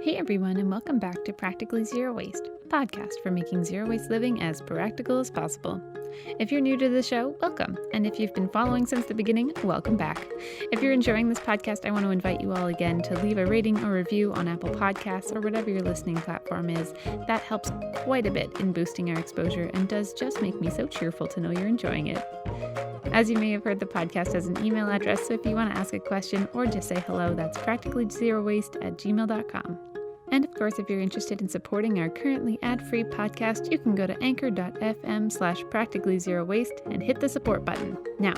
Hey everyone, and welcome back to Practically Zero Waste, a podcast for making zero waste living as practical as possible. If you're new to the show, welcome. And if you've been following since the beginning, welcome back. If you're enjoying this podcast, I want to invite you all again to leave a rating or review on Apple Podcasts or whatever your listening platform is. That helps quite a bit in boosting our exposure and does just make me so cheerful to know you're enjoying it. As you may have heard, the podcast has an email address, so if you want to ask a question or just say hello, that's practicallyzerowaste@gmail.com. And of course, if you're interested in supporting our currently ad-free podcast, you can go to anchor.fm/practicallyzerowaste and hit the support button. Now,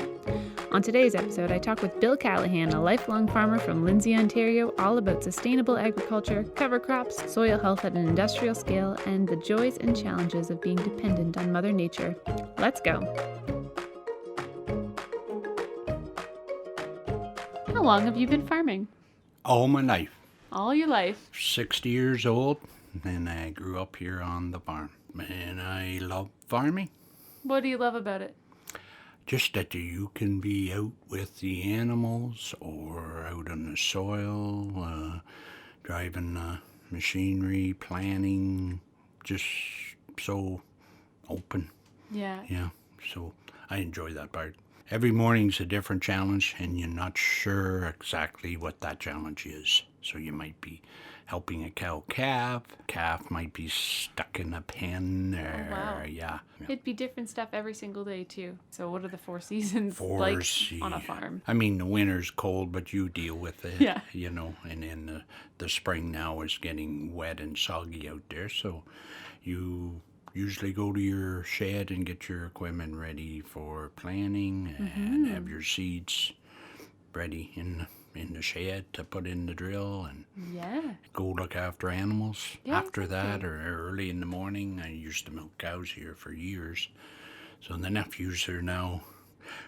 on today's episode, I talk with Bill Callaghan, a lifelong farmer from Lindsay, Ontario, all about sustainable agriculture, cover crops, soil health at an industrial scale, and the joys and challenges of being dependent on Mother Nature. Let's go. How long have you been farming? All my life. All your life. 60 years old, and I grew up here on the farm. And I love farming. What do you love about it? Just that you can be out with the animals or out on the soil, driving machinery, planting, just so open. Yeah. Yeah, so I enjoy that part. Every morning's a different challenge, and you're not sure exactly what that challenge is. So you might be helping a cow calf. Calf might be stuck in a pen. Or, Oh, wow. Yeah. It'd be different stuff every single day, too. So what are the four seasons like on a farm? I mean, the winter's cold, but you deal with it. Yeah. You know, and then the spring now is getting wet and soggy out there. So you usually go to your shed and get your equipment ready for planting and have your seeds ready in the shed to put in the drill and go look after animals. Yeah, After that, or early in the morning, I used to milk cows here for years. So the nephews are now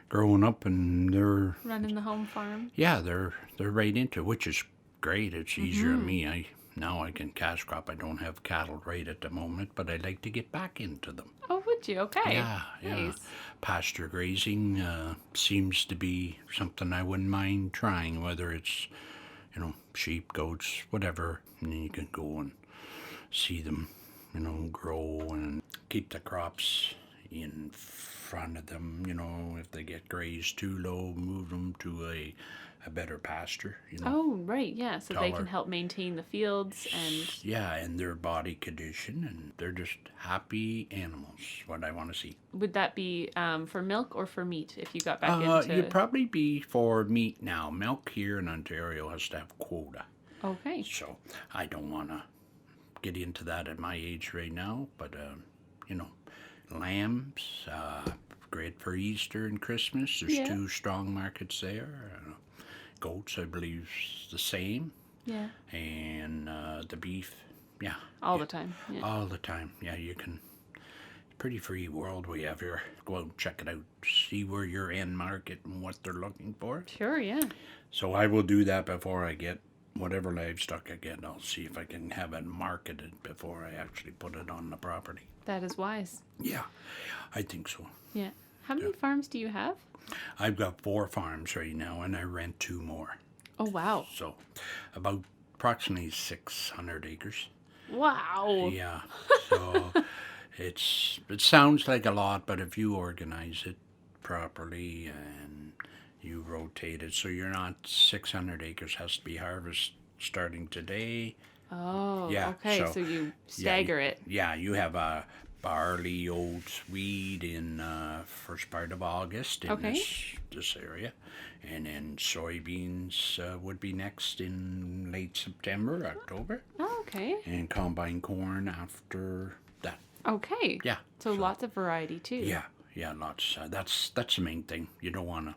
growing up and they're Running the home farm. yeah, they're right into it, which is great. It's easier on me. Now I can cash crop. I don't have cattle right at the moment, but I'd like to get back into them. Oh, would you? Okay. Yeah. Nice. Pasture grazing seems to be something I wouldn't mind trying, whether it's, sheep, goats, whatever. And then you can go and see them, grow and keep the crops in front of them. If they get grazed too low, move them to a better pasture. Oh, right. Yeah. So they Taller. can help maintain the fields and... Yeah, and their body condition, and they're just happy animals, what I want to see. Would that be for milk or for meat if you got back into... You'd probably be for meat now. Milk here in Ontario has to have quota. Okay. So I don't want to get into that at my age right now, but, lambs, great for Easter and Christmas. There's two strong markets there. Goats, I believe, is the same. Yeah. And the beef, All the time. Yeah. all the time. Yeah, you can. Pretty free world we have here. Go out and check it out. See where you're in market and what they're looking for. Sure, yeah. So I will do that before I get whatever livestock I get. I'll see if I can have it marketed before I actually put it on the property. That is wise. Yeah, I think so. Yeah. How many farms do you have? I've got 4 farms right now, and I rent 2 more. Oh, wow. So about approximately 600 acres. Wow. Yeah, so it sounds like a lot, but if you organize it properly and you rotate it, so you're not 600 acres has to be harvested starting today. Oh, Yeah, okay. So you stagger it. Yeah, you have a barley, oats, wheat in first part of August in this area, and then soybeans would be next in late September, October. Oh, okay. And combine corn after that. Okay. Yeah. So lots of variety too. Yeah, lots. That's the main thing. You don't want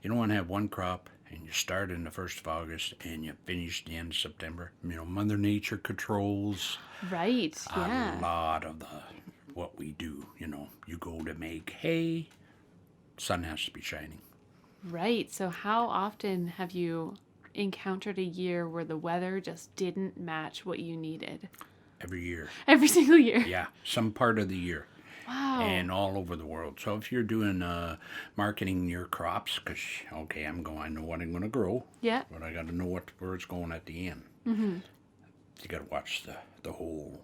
to have one crop and you start in the 1st of August and you finish the end of September. Mother Nature controls Right. Yeah. a lot of what we do. You go to make hay, sun has to be shining. Right. So how often have you encountered a year where the weather just didn't match what you needed? Every year. Every single year? Yeah, some part of the year. Wow. And all over the world. So if you're doing marketing your crops, because, I know what I'm going to grow. Yeah. But I got to know where it's going at the end. you got to watch the whole.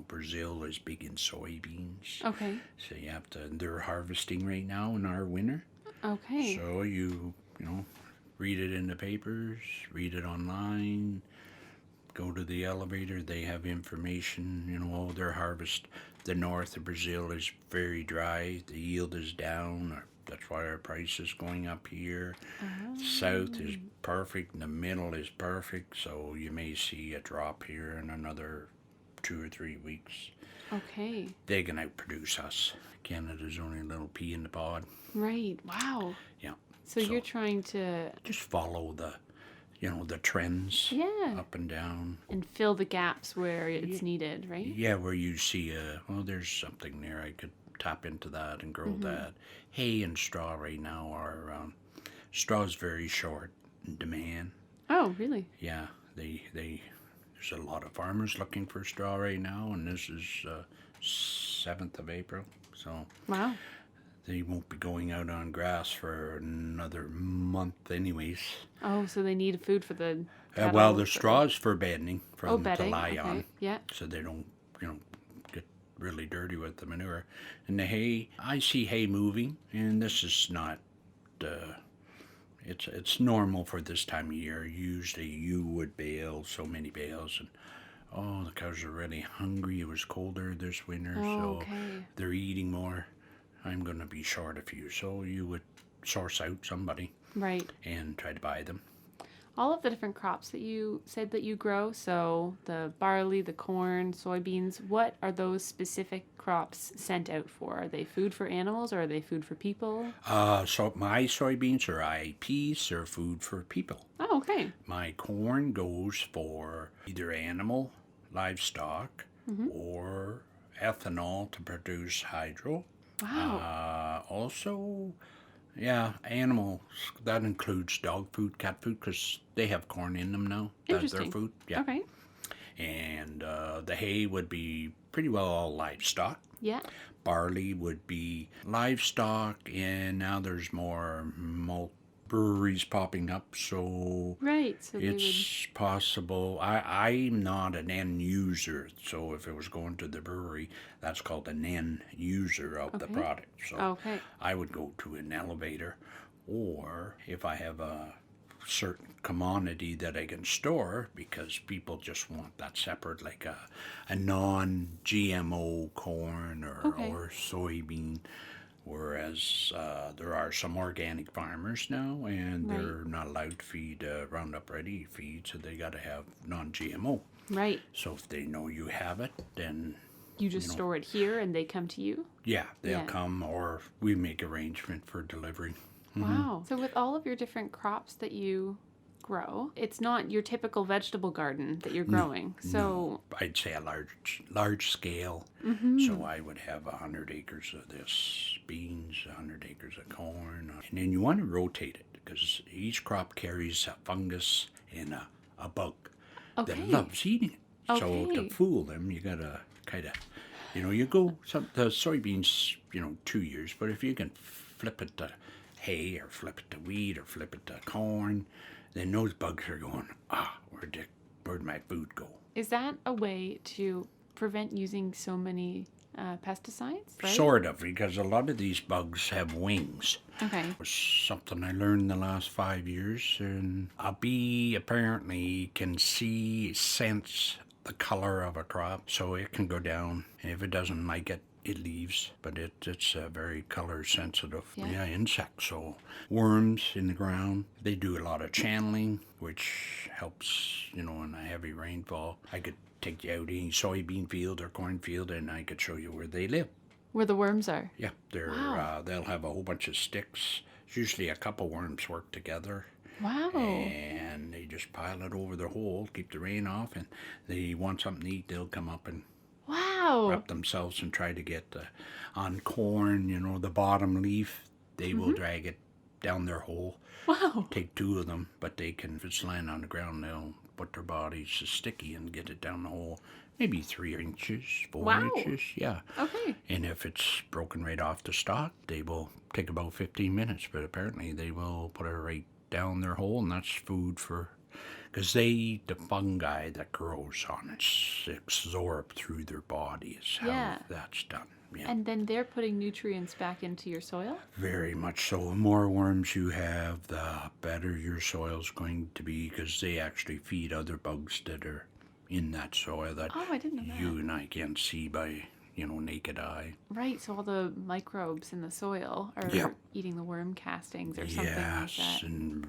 Brazil is big in soybeans. Okay. So you have to. They're harvesting right now in our winter. Okay. So you read it in the papers, read it online. Go to the elevator. They have information. Their harvest. The north of Brazil is very dry. The yield is down. That's why our price is going up here. South is perfect. And the middle is perfect. So you may see a drop here in another 2 or 3 weeks. Okay. They can outproduce us. Canada's only a little pea in the pod. Right. Wow. Yeah. So you're trying to just follow the trends. Yeah. Up and down. And fill the gaps where it's needed, right? Yeah, where you see there's something there. I could tap into that and grow that. Hay and straw right now are straw is very short in demand. Oh, really? Yeah, there's a lot of farmers looking for straw right now, and this is 7th of April, so wow, they won't be going out on grass for another month anyways. Oh, so they need food for the well, the straw is for bedding, for them bedding. to lie on, yeah, so they don't get really dirty with the manure. And the hay, I see hay moving, and this is not it's normal for this time of year. Usually you would bale so many bales, and the cows are really hungry. It was colder this winter, so they're eating more. I'm going to be short a few, so you would source out somebody, right, and try to buy them. All of the different crops that you said that you grow, so the barley, the corn, soybeans, what are those specific crops sent out for? Are they food for animals or are they food for people? So my soybeans or IPs are food for people. Oh, okay. My corn goes for either animal, livestock, or ethanol to produce hydro. Wow. Also, yeah, animals. That includes dog food, cat food, because they have corn in them now. That's their food. Yeah. Okay. And the hay would be pretty well all livestock. Yeah. Barley would be livestock, and now there's more malt breweries popping up, so right. So it's possible. I'm not an end user, so if it was going to the brewery, that's called an end user of the product. So I would go to an elevator, or if I have a certain commodity that I can store, because people just want that separate, like a non-GMO corn or soybean. Whereas there are some organic farmers now, and they're not allowed to feed Roundup Ready feed, so they got to have non-GMO. Right. So if they know you have it, then you just store it here, and they come to you. Yeah, they'll come, or we make arrangement for delivery. Wow. So with all of your different crops that you grow, it's not your typical vegetable garden that you're growing. So I'd say a large scale. So I would have 100 acres of this beans, 100 acres of corn, and then you want to rotate it because each crop carries a fungus and a bug that loves eating it. So to fool them, you gotta kind of, you go the soybeans, 2 years, but if you can flip it to hay or flip it to wheat or flip it to corn, then those bugs are going, where'd my food go? Is that a way to prevent using so many pesticides? Right? Sort of, because a lot of these bugs have wings. Okay. It was something I learned in the last 5 years, and a bee apparently can sense the color of a crop, so it can go down, and if it doesn't like it, it leaves, but it's a very color sensitive insect. So worms in the ground, they do a lot of channeling, which helps, in a heavy rainfall. I could take you out any soybean field or cornfield, and I could show you where they live. Where the worms are? Yeah, they'll have a whole bunch of sticks. Usually a couple worms work together. Wow. And they just pile it over their hole, keep the rain off, and they want something to eat, they'll come up and wrap themselves and try to get on corn, the bottom leaf. They will drag it down their hole. Wow. Take 2 of them, but they can, if it's lying on the ground, they'll put their bodies sticky and get it down the hole. Maybe 3 inches, 4 inches, yeah. Okay. And if it's broken right off the stalk, they will take about 15 minutes, but apparently they will put it right down their hole, and that's food for Because they eat the fungi that grows on it, absorb through their body is how that's done. Yeah. And then they're putting nutrients back into your soil? Very much so. The more worms you have, the better your soil's going to be, because they actually feed other bugs that are in that soil that I didn't know that. you and I can't see by, naked eye. Right, so all the microbes in the soil are eating the worm castings or something like that. Yes, and,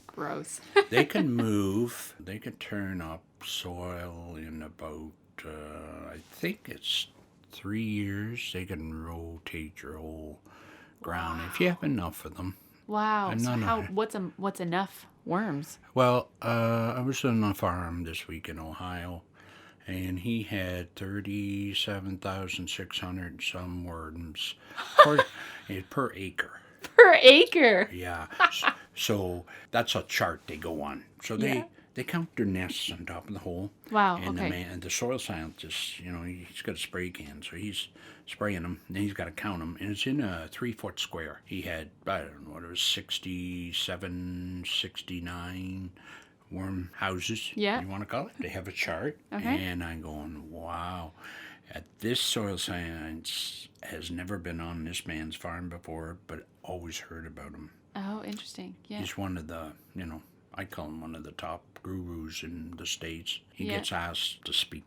Gross. they can move. They can turn up soil in about, I think it's 3 years. They can rotate your whole ground if you have enough of them. Wow. So what's enough worms? Well, I was on a farm this week in Ohio, and he had 37,600 some worms per acre. Per acre? Yeah. So that's a chart they go on. So they count their nests on top of the hole. Wow, and okay. The soil scientist, he's got a spray can, so he's spraying them, and he's got to count them, and it's in a 3-foot square. He had, I don't know what it was, 67, 69 worm houses, you want to call it. They have a chart, and I'm going, wow. This soil science has never been on this man's farm before, but always heard about him. Oh, interesting. Yeah. He's one of the, I call him one of the top gurus in the States. He gets asked to speak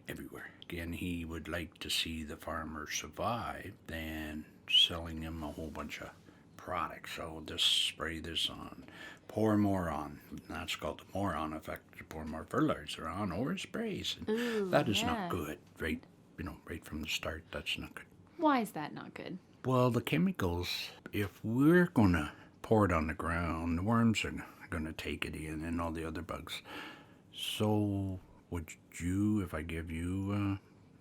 everywhere. Again, he would like to see the farmer survive than selling him a whole bunch of products. So just spray this on, pour more on. That's called the moron effect. You pour more fertilizer on or sprays. And that is not good. Right from the start, that's not good. Why is that not good? Well, the chemicals, if we're going to pour it on the ground, the worms are going to take it in and all the other bugs. So would you, if I give you a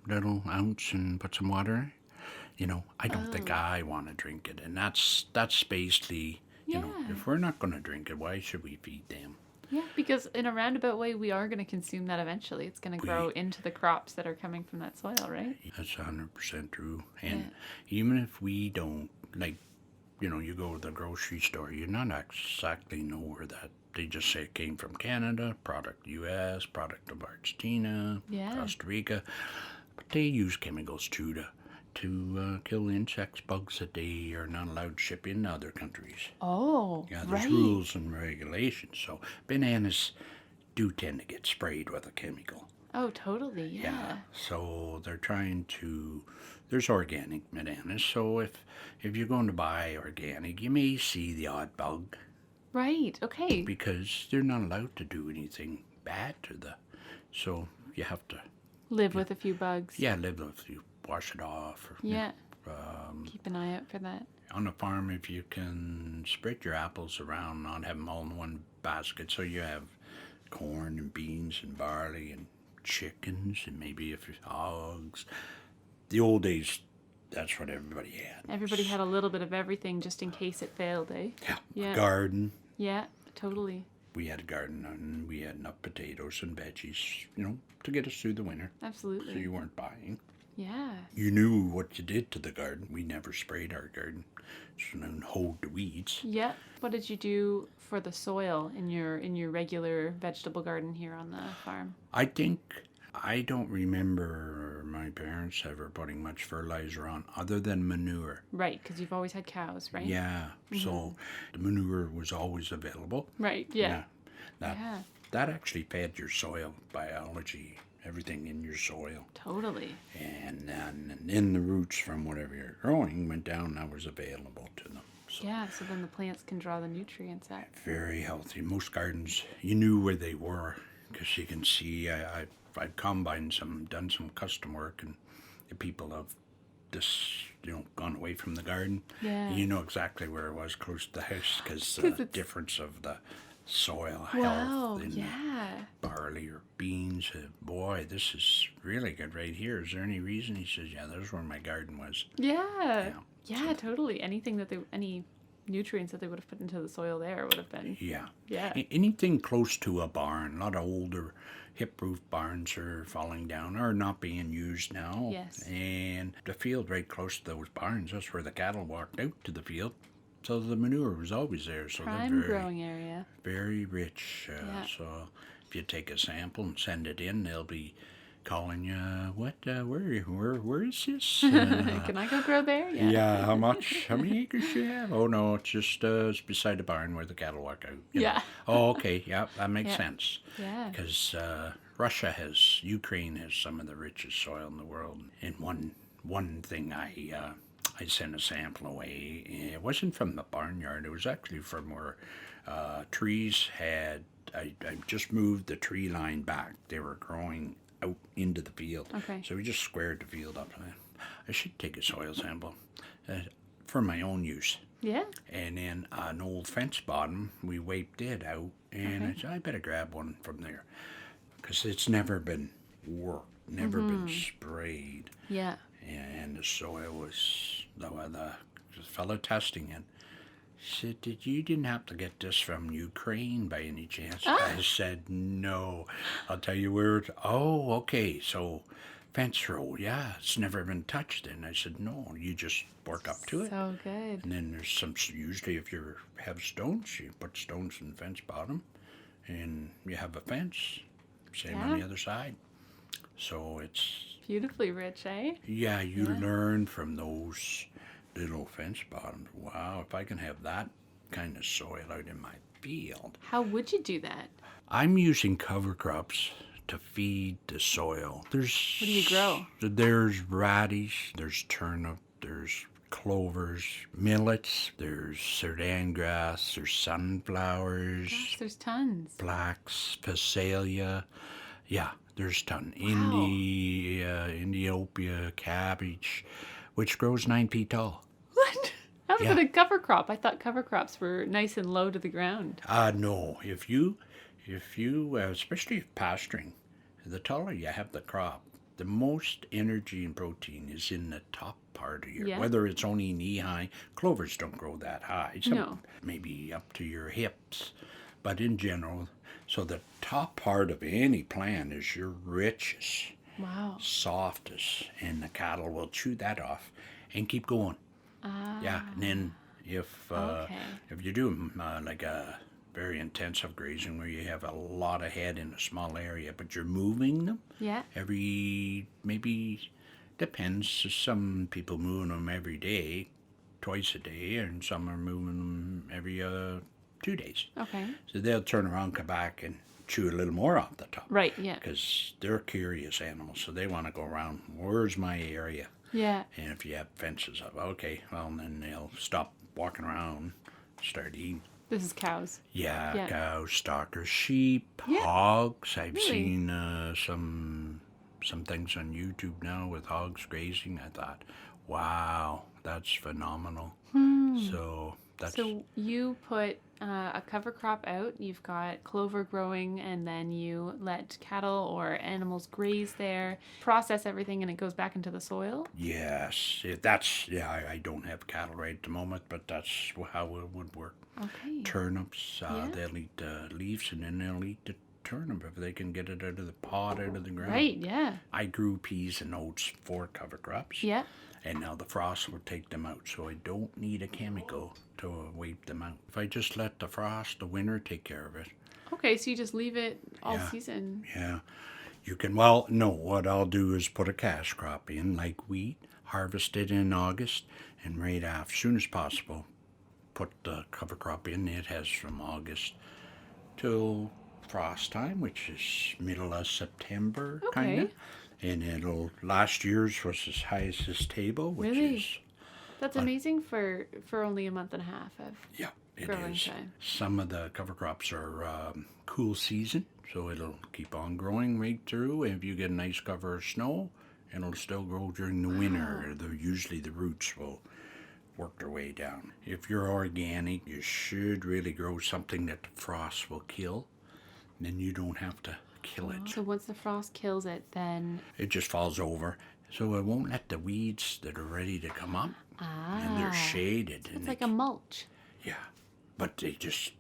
little ounce and put some water in? I don't think I want to drink it. And that's basically, if we're not going to drink it, why should we feed them? Yeah, because in a roundabout way, we are going to consume that eventually. It's going to grow into the crops that are coming from that soil, right? That's 100% true. And even if we don't, you go to the grocery store, you're not exactly know where that. They just say it came from Canada, product U.S., product of Argentina, Costa Rica. But they use chemicals too to kill insects, bugs that they are not allowed to ship in other countries. Oh, yeah, there's rules and regulations. So bananas do tend to get sprayed with a chemical. Oh, totally, yeah. So they're trying to. There's organic bananas. So if you're going to buy organic, you may see the odd bug. Right. Okay. Because they're not allowed to do anything bad to so you have to live with a few bugs. Yeah, live with a few. Wash it off. Or, keep an eye out for that. On a farm, if you can spread your apples around, not have them all in one basket, so you have corn and beans and barley and chickens and maybe a few hogs. The old days, that's what everybody had. Everybody had a little bit of everything just in case it failed, eh? Yeah. A garden. Yeah, totally. We had a garden and we had enough potatoes and veggies, to get us through the winter. Absolutely. So you weren't buying. Yeah. You knew what you did to the garden. We never sprayed our garden. So then hoed the weeds. Yeah. What did you do for the soil in your regular vegetable garden here on the farm? I don't remember my parents ever putting much fertilizer on other than manure. Right, because you've always had cows, right? Yeah. So the manure was always available. Right, yeah. That actually fed your soil biology. Everything in your soil. Totally. And then the roots from whatever you're growing went down, that was available to them. So so then the plants can draw the nutrients out. Very healthy. Most gardens, you knew where they were because you can see, I've combined done some custom work, and the people have just, gone away from the garden. Yeah. And you know exactly where it was close to the house because the difference of the soil health in barley or beans. Boy, this is really good right here. Is there any reason? He says, yeah, there's where my garden was. Yeah, totally. Any nutrients that they would have put into the soil there would have been. Yeah. Anything close to a barn. A lot of older hip roof barns are falling down or not being used now. Yes. And the field right close to those barns, that's where the cattle walked out to the field. So the manure was always there. So Prime they're very, growing area. very rich. Yeah. So if you take a sample and send it in, they'll be calling you, what, where is this? Can I go grow there? Yeah. Yeah, how many acres do you have? Oh, no, it's just it's beside the barn where the cattle walk out. You know. Yeah. Oh, okay, yeah, that makes Yeah. sense. Yeah. Because Ukraine has some of the richest soil in the world. And one thing I sent a sample away. It wasn't from the barnyard. It was actually from where trees had. I just moved the tree line back. They were growing out into the field. Okay. So we just squared the field up. I should take a soil sample for my own use. Yeah. And then an old fence bottom, we wiped it out. And I said, I better grab one from there. Because it's never been worked, never been sprayed. Yeah. And the soil was, the fellow testing it said, you didn't have to get this from Ukraine by any chance? I said, no. I'll tell you where okay, so fence row, yeah, it's never been touched. And I said, no, you just work up to it. So good. And then there's usually if you have stones, you put stones in the fence bottom, and you have a fence. Same on the other side. So it's beautifully rich, eh? Yeah, you learn from those little fence bottoms. Wow, if I can have that kind of soil out in my field. How would you do that? I'm using cover crops to feed the soil. What do you grow? There's radish, there's turnip, there's clovers, millets, there's Sudan grass, there's sunflowers. Gosh, there's tons. Flax, phacelia. Yeah, there's ton. Wow. Indiopia, cabbage, which grows 9 feet tall. What? How's it a cover crop? I thought cover crops were nice and low to the ground. No. If you, especially if pasturing, the taller you have the crop, the most energy and protein is in the top part of your, whether it's only knee high. Clovers don't grow that high. Some maybe up to your hips. But in general, so the top part of any plant is your richest, softest, and the cattle will chew that off and keep going. Yeah, and then if you're doing like a very intensive grazing where you have a lot of head in a small area, but you're moving them every, maybe, depends. Some people moving them every day, twice a day, and some are moving them every 2 days. Okay. So they'll turn around, come back, and chew a little more off the top. Right, yeah. Because they're curious animals, so they want to go around, where's my area? Yeah. And if you have fences up, okay, well, then they'll stop walking around, start eating. This is cows. Yeah, cows, stockers, sheep, hogs. I've seen some things on YouTube now with hogs grazing. I thought, wow, that's phenomenal. So you put a cover crop out. You've got clover growing, and then you let cattle or animals graze there, process everything, and it goes back into the soil? Yes. I don't have cattle right at the moment, but that's how it would work. Okay. Turnips, they'll eat leaves, and then they'll eat the turnip if they can get it out of the pot, out of the ground. Right, yeah. I grew peas and oats for cover crops. Yeah. And now the frost will take them out, so I don't need a chemical to wipe them out. If I just let the frost, the winter, take care of it. Okay, so you just leave it all season. Yeah. You can, what I'll do is put a cash crop in, like wheat, harvest it in August, and right after, as soon as possible, put the cover crop in. It has from August till frost time, which is middle of September, kind of. And last year's was as high as this table, which is... That's amazing for only a month and a half of growing time. Some of the cover crops are cool season, so it'll keep on growing right through. And if you get a nice cover of snow, it'll still grow during the winter. Usually the roots will work their way down. If you're organic, you should really grow something that the frost will kill. Then you don't have to kill it. So once the frost kills it, then it just falls over. So it won't let the weeds that are ready to come up. And they're shaded. It's like a mulch. Yeah. But you just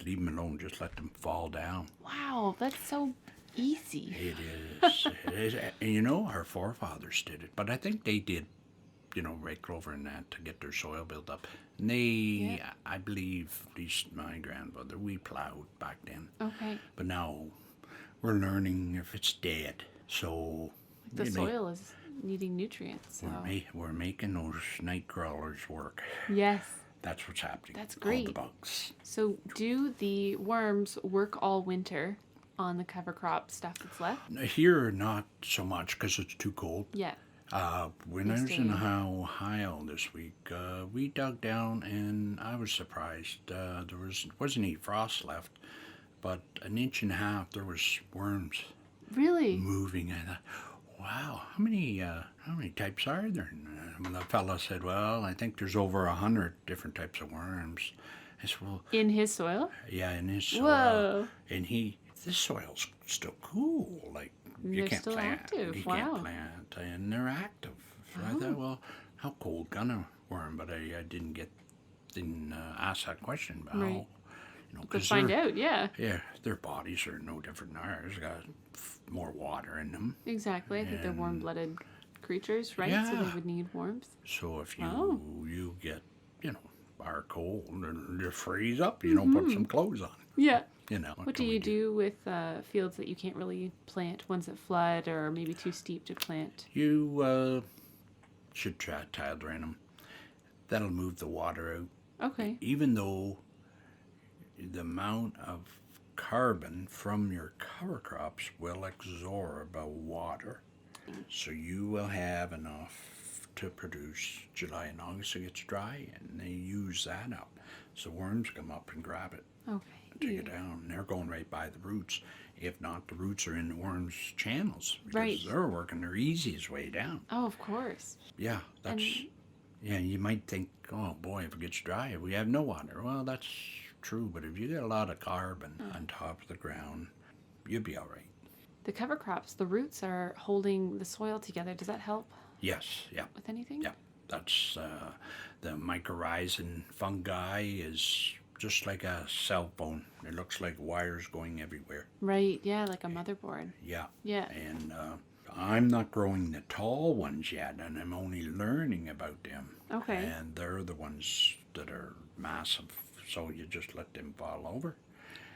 leave them alone. Just let them fall down. Wow, that's so easy. It is. It is. And our forefathers did it. But I think they did rake clover and that to get their soil built up. And I believe, at least my grandfather, we plowed back then. Okay. But now we're learning if it's dead. So The soil is needing nutrients. So. we're making those night crawlers work. Yes. That's what's happening. That's great. All the bugs. So do the worms work all winter on the cover crop stuff that's left? Here, not so much because it's too cold. Yeah. When I was in Ohio this week, we dug down and I was surprised. There wasn't any frost left, but 1.5 inches there was worms Really? moving. And I thought, wow, how many types are there? And the fellow said, well, I think there's over 100 different types of worms. I said, well, in his soil? Yeah, in his soil. Whoa. And this soil's still cool. Like, They're still active. You Wow. can't plant, and they're active. So I thought, well, how cold can a worm? But I didn't ask that question about Right. how, To find out, yeah. Yeah, their bodies are no different than ours. Got more water in them. Exactly. I think they're warm-blooded creatures, right? Yeah. So they would need warmth. So if you get, are cold and you freeze up, put some clothes on. Yeah. What do you do with fields that you can't really plant, ones that flood or maybe too steep to plant? You should try tile drain them. That'll move the water out. Okay. Even though the amount of carbon from your cover crops will absorb water, so you will have enough to produce July and August. It gets dry, and they use that up. So worms come up and grab it. Okay. Take it down. They're going right by the roots. If not, the roots are in the worms' channels because Right. they're working their easiest way down. Oh, of course. Yeah, you might think, oh boy, if it gets dry, we have no water. Well, that's true, but if you get a lot of carbon on top of the ground, you'll be all right. The cover crops, the roots are holding the soil together. Does that help Yes, yeah, with anything? yeah. That's the mycorrhizal fungi is just like a cell phone. It looks like wires going everywhere. Right. Yeah, like a motherboard. Yeah. Yeah. And I'm not growing the tall ones yet, and I'm only learning about them. Okay. And they're the ones that are massive, so you just let them fall over.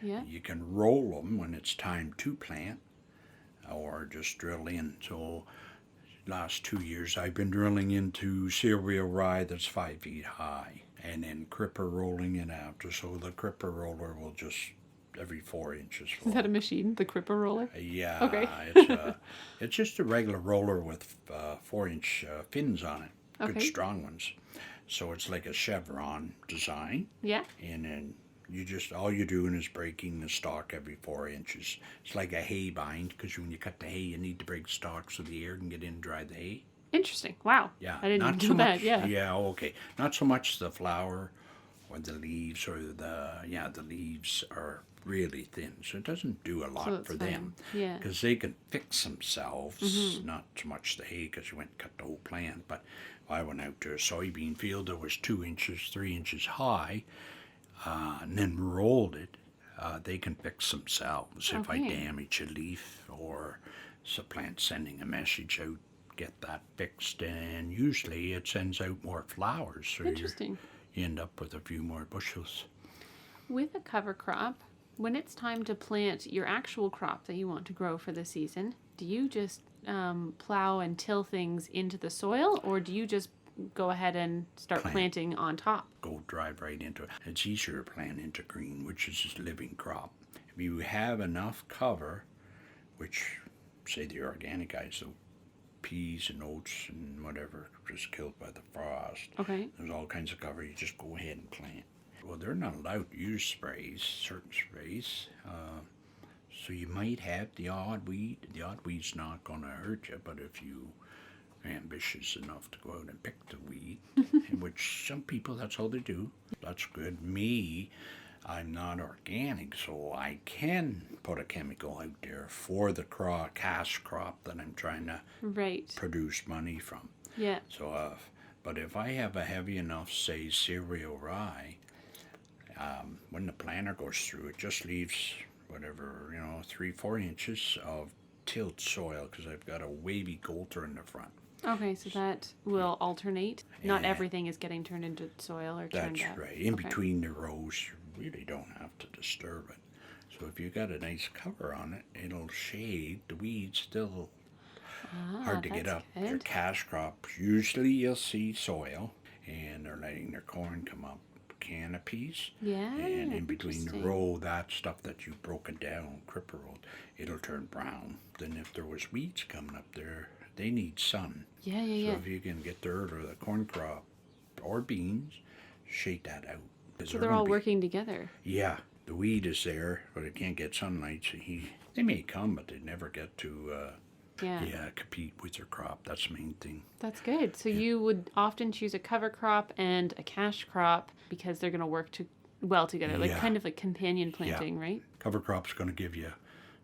Yeah. You can roll them when it's time to plant, or just drill in. So last 2 years I've been drilling into cereal rye that's 5 feet high, and then cripper rolling it after. So the cripper roller will just every 4 inches fall. Is that a machine, the cripper roller? Yeah. Okay. It's just a regular roller with 4-inch fins on it. Good Okay. strong ones. So it's like a chevron design. Yeah. And then all you're doing is breaking the stalk every 4 inches. It's like a hay bind, because when you cut the hay, you need to break the stalk so the air can get in and dry the hay. Interesting. Wow. Yeah. I didn't not know so that. much, Yeah. Yeah, okay. Not so much the flower or the leaves the leaves are really thin, so it doesn't do a lot So it's for fine. them. Yeah. Because they can fix themselves, not so much the hay, because you went and cut the whole plant. But I went out to a soybean field that was 2 inches, 3 inches high, and then rolled it. They can fix themselves. If I Okay. damage a leaf or the plant sending a message out, get that fixed, and usually it sends out more flowers, so Interesting. you end up with a few more bushels. With a cover crop, when it's time to plant your actual crop that you want to grow for the season, do you just plow and till things into the soil, or do you just go ahead and start planting on top? Go drive right into it. It's easier to plant into green, which is a living crop. If you have enough cover, which, say the organic guys, so peas and oats and whatever, just killed by the frost. Okay. There's all kinds of cover. You just go ahead and plant. Well, they're not allowed to use sprays, certain sprays. So you might have the odd weed. The odd weed's not going to hurt you, but if you are ambitious enough to go out and pick the weed, which some people, that's all they do, that's good. Me, I'm not organic, so I can put a chemical out there for the cash crop that I'm trying to Right. produce money from. Yeah. So, but if I have a heavy enough, say, cereal rye, when the planter goes through, it just leaves whatever, 3-4 inches of tilled soil, because I've got a wavy coulter in the front. Okay, so that will alternate. Not And everything is getting turned into soil or turned that's out. right. In Okay. between the rows, you really don't have to disturb it. So if you got a nice cover on it, it'll shade the weeds still hard to get That's up. Your good. cash crops, usually you'll see soil, and they're letting their corn come up canopies. Yeah, And in between the interesting. row, that stuff that you've broken down, cripper road, it'll turn brown. Then if there was weeds coming up there, they need sun. Yeah, So yeah, if you can get dirt or the corn crop or beans, shake that out. 'Cause So they're all working together. Yeah, the weed is there, but it can't get sunlight. So they may come, but they never get to Yeah. compete with your crop. That's the main thing. That's good. So you would often choose a cover crop and a cash crop because they're going to work well together, like Yeah. kind of like companion planting, right? Cover crop's going to give you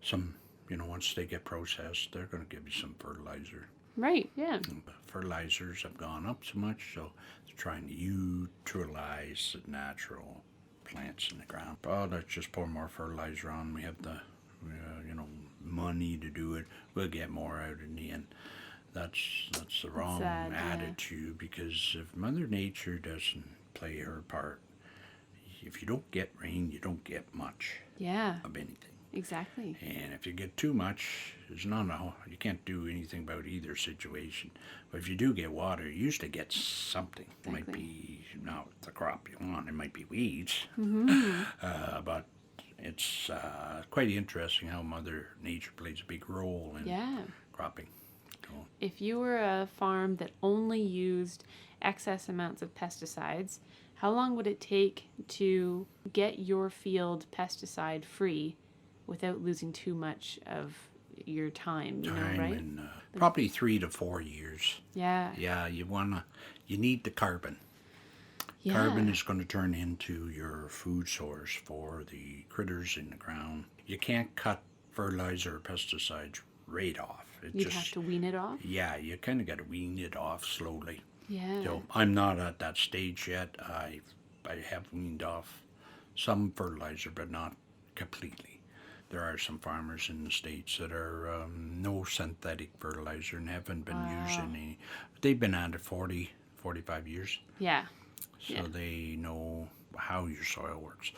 some, once they get processed, they're going to give you some fertilizer. Right, yeah. But fertilizers have gone up so much, so they're trying to utilize the natural plants in the ground. Oh, let's just pour more fertilizer on. We have the, money to do it. We'll get more out in the end. That's the wrong sad, yeah. attitude, because if Mother Nature doesn't play her part, if you don't get rain, you don't get much Yeah, of anything. exactly. And if you get too much, you can't do anything about either situation. But if you do get water, you usually get something. It might Exactly. be not the crop you want. It might be weeds. But it's quite interesting how Mother Nature plays a big role in Yeah. cropping. So, If you were a farm that only used excess amounts of pesticides, how long would it take to get your field pesticide free without losing too much of your time, right? and probably 3 to 4 years. Yeah. Yeah, you need the carbon. Yeah. Carbon is going to turn into your food source for the critters in the ground. You can't cut fertilizer or pesticides right off. You'd have to wean it off. Yeah, you kind of got to wean it off slowly. Yeah. So I'm not at that stage yet. I have weaned off some fertilizer, but not completely. There are some farmers in the States that are no synthetic fertilizer and haven't been using any. They've been at it 40, 45 years. Yeah. So Yeah. they know how your soil works.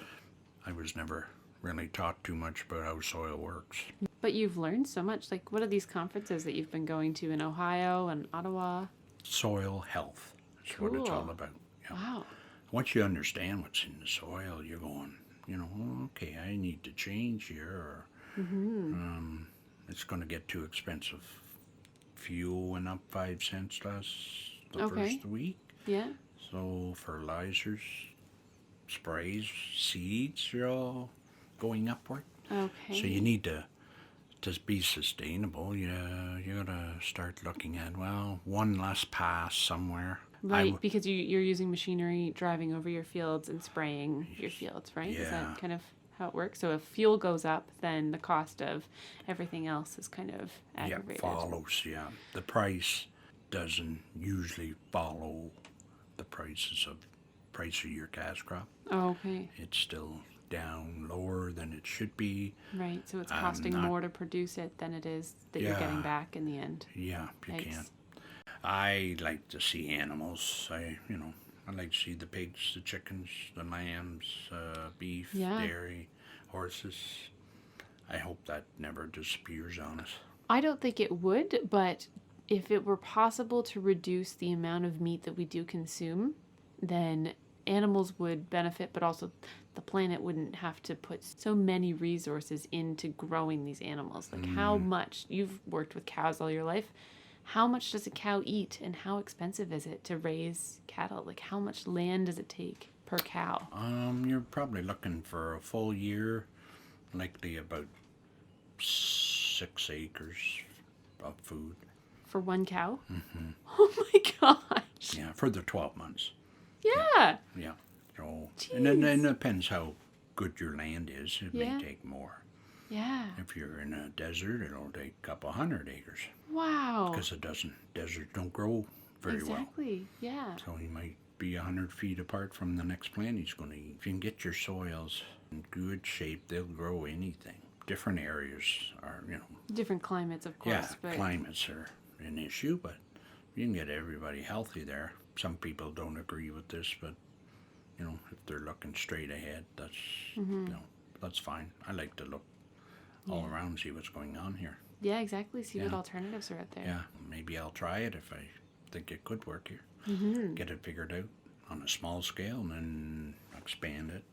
I was never really taught too much about how soil works. But you've learned so much. Like, what are these conferences that you've been going to in Ohio and Ottawa? Soil health is what it's all Cool. about. Yeah. Wow. Once you understand what's in the soil, you're going, okay, I need to change here. Or, it's going to get too expensive. Fuel went up 5 cents the Okay. first week. Yeah. So fertilizers, sprays, seeds are all going upward. Okay. So you need to be sustainable. You gotta start looking at one less pass somewhere. Right, because you're using machinery driving over your fields and spraying your fields, right? Is Yeah. that kind of how it works? So if fuel goes up, then the cost of everything else is kind of aggravated. Follows. Yeah, the price doesn't usually follow the price of your cash crop. Oh, okay. It's still down lower than it should be. Right, so it's costing more to produce it than it is that you're getting Yeah. back in the end. Yeah, you Yikes. can't. I like to see animals. I like to see the pigs, the chickens, the lambs, beef, Yeah. dairy, horses. I hope that never disappears on us. I don't think it would, but if it were possible to reduce the amount of meat that we do consume, then animals would benefit, but also the planet wouldn't have to put so many resources into growing these animals. Like how much, you've worked with cows all your life, how much does a cow eat and how expensive is it to raise cattle? Like how much land does it take per cow? You're probably looking for a full year, likely about 6 acres of food. For one cow? Oh my gosh. Yeah, for the 12 months. Yeah. Yeah. So, and then it depends how good your land is. It Yeah. may take more. Yeah. If you're in a desert, it'll take a couple hundred acres Wow. because deserts don't grow very well. Exactly. Yeah. So he might be 100 feet apart from the next plant he's going to eat. If you can get your soils in good shape, they'll grow anything. Different areas are, Different climates, of course. yeah, but climates are an issue, but you can get everybody healthy there. Some people don't agree with this, but if they're looking straight ahead, that's that's fine. I like to look all around, see what's going on here. Yeah, exactly. See what alternatives are out there. Yeah, maybe I'll try it if I think it could work here. Get it figured out on a small scale and then expand it.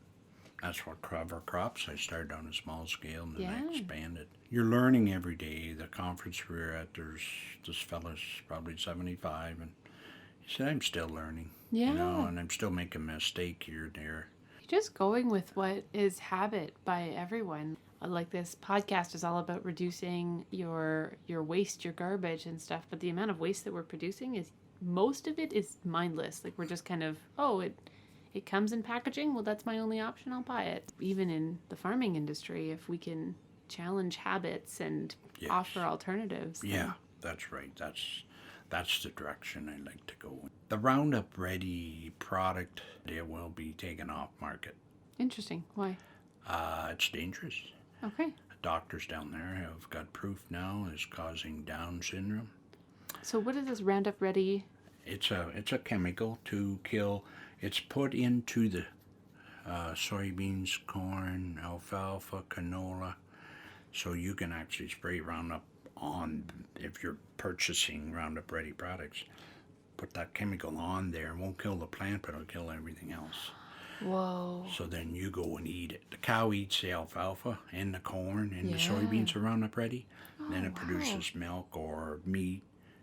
That's what cover crops. I started on a small scale and then I expanded. You're learning every day. The conference we were at, there's this fella's probably 75, and he said, I'm still learning. Yeah. And I'm still making a mistake here and there. Just going with what is habit by everyone. Like this podcast is all about reducing your waste, your garbage and stuff, but the amount of waste that we're producing is, most of it is mindless. Like we're just kind of, it comes in packaging, well that's my only option, I'll buy it. Even in the farming industry, if we can challenge habits and offer alternatives. Yeah, that's right. That's the direction I like to go. The Roundup Ready product, it will be taken off market. Interesting. Why? It's dangerous. Okay. Doctors down there have got proof now it's causing Down syndrome. So what is this Roundup Ready? It's a chemical to kill. It's put into the soybeans, corn, alfalfa, canola. So you can actually spray Roundup on, if you're purchasing Roundup Ready products. Put that chemical on there. It won't kill the plant, but it'll kill everything else. Whoa. So then you go and eat it. The cow eats the alfalfa and the corn and the soybeans are Roundup Ready. Then it produces milk or meat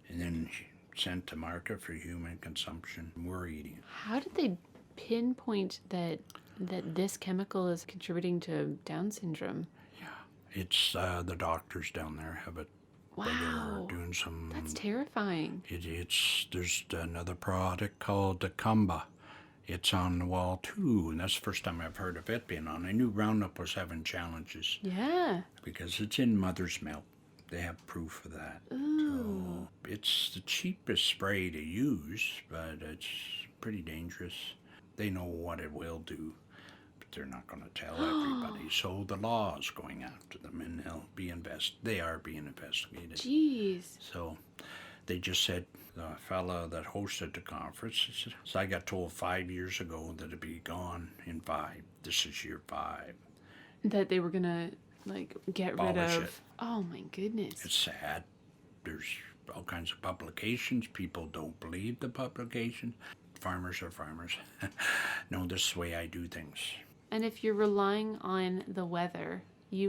and then sent to market for human consumption. We're eating it. How did they pinpoint that this chemical is contributing to Down syndrome? Yeah. It's the doctors down there have it. Wow. They're doing some... That's terrifying. There's another product called Dacumba. It's on the wall too, and that's the first time I've heard of it being on. I knew Roundup was having challenges. Yeah. Because it's in mother's milk. They have proof of that. Ooh. So it's the cheapest spray to use, but it's pretty dangerous. They know what it will do, but they're not going to tell everybody. So the law is going after them, and they are being investigated. Jeez. So they just said, the fella that hosted the conference, so I got told 5 years ago that it'd be gone in 5. This is year 5. That they were going to, get rid Abolish of. it. Oh, my goodness. It's sad. There's all kinds of publications. People don't believe the publications. Farmers are farmers. No, this is the way I do things. And if you're relying on the weather,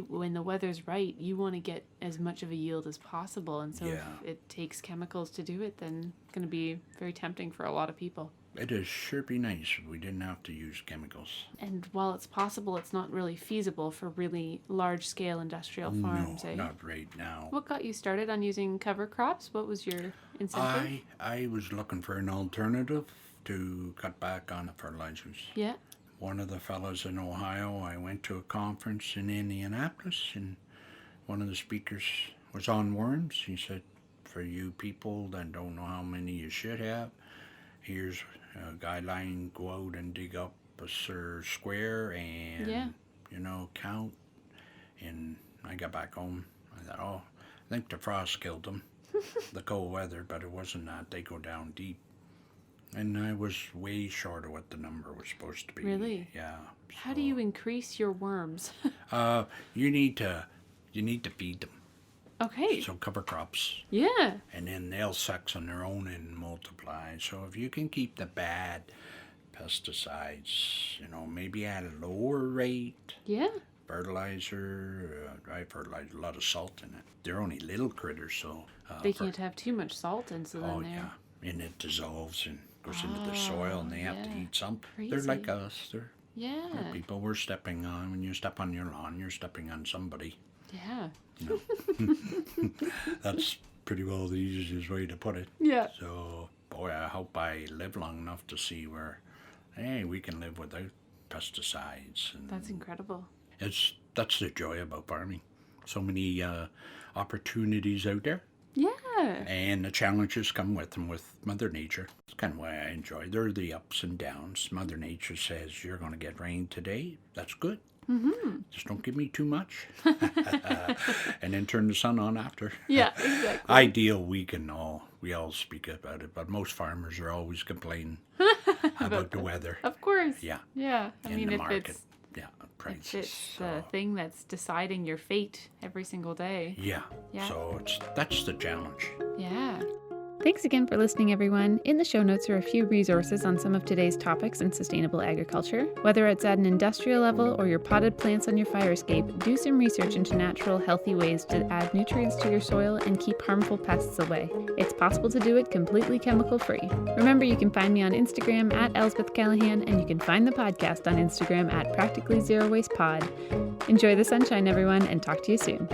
when the weather's right, you want to get as much of a yield as possible. And so if it takes chemicals to do it, then it's going to be very tempting for a lot of people. It'd sure be nice if we didn't have to use chemicals. And while it's possible, it's not really feasible for really large-scale industrial farms. No, not right now. What got you started on using cover crops? What was your incentive? I was looking for an alternative to cut back on the fertilizers. Yeah. One of the fellows in Ohio, I went to a conference in Indianapolis, and one of the speakers was on worms. He said, for you people that don't know how many you should have, here's a guideline, go out and dig up a square and, count. And I got back home. I thought, I think the frost killed them, the cold weather, but it wasn't that. They go down deep. And I was way short of what the number was supposed to be. Really? Yeah. How do you increase your worms? You need to feed them. Okay. So cover crops. Yeah. And then they'll sex on their own and multiply. So if you can keep the bad pesticides, maybe at a lower rate. Yeah. Fertilizer, I fertilize a lot of salt in it. They're only little critters, so... they can't have too much salt, and so then they're... Yeah. And it dissolves and goes into the soil, and they have to eat some. Crazy. They're like us. They're Yeah. people we're stepping on. When you step on your lawn, you're stepping on somebody. Yeah. That's pretty well the easiest way to put it. Yeah. So, boy, I hope I live long enough to see where, hey, we can live without pesticides. And That's incredible. that's the joy about farming. So many opportunities out there. Yeah. And the challenges come with them with Mother Nature. It's kind of why I enjoy. There are the ups and downs. Mother Nature says, you're going to get rain today. That's good. Mm-hmm. Just don't give me too much. And then turn the sun on after. Yeah, exactly. Ideal, we can all we all speak about it, but most farmers are always complaining about the weather. Of course. Yeah. Yeah. I In mean, the if market. it's Yeah, prices. it's the thing that's deciding your fate every single day. Yeah. Yeah. So that's the challenge. Yeah. Thanks again for listening, everyone. In the show notes are a few resources on some of today's topics in sustainable agriculture. Whether it's at an industrial level or your potted plants on your fire escape, do some research into natural, healthy ways to add nutrients to your soil and keep harmful pests away. It's possible to do it completely chemical-free. Remember, you can find me on Instagram at Elsbeth Callaghan, and you can find the podcast on Instagram at Practically Zero Waste Pod. Enjoy the sunshine, everyone, and talk to you soon.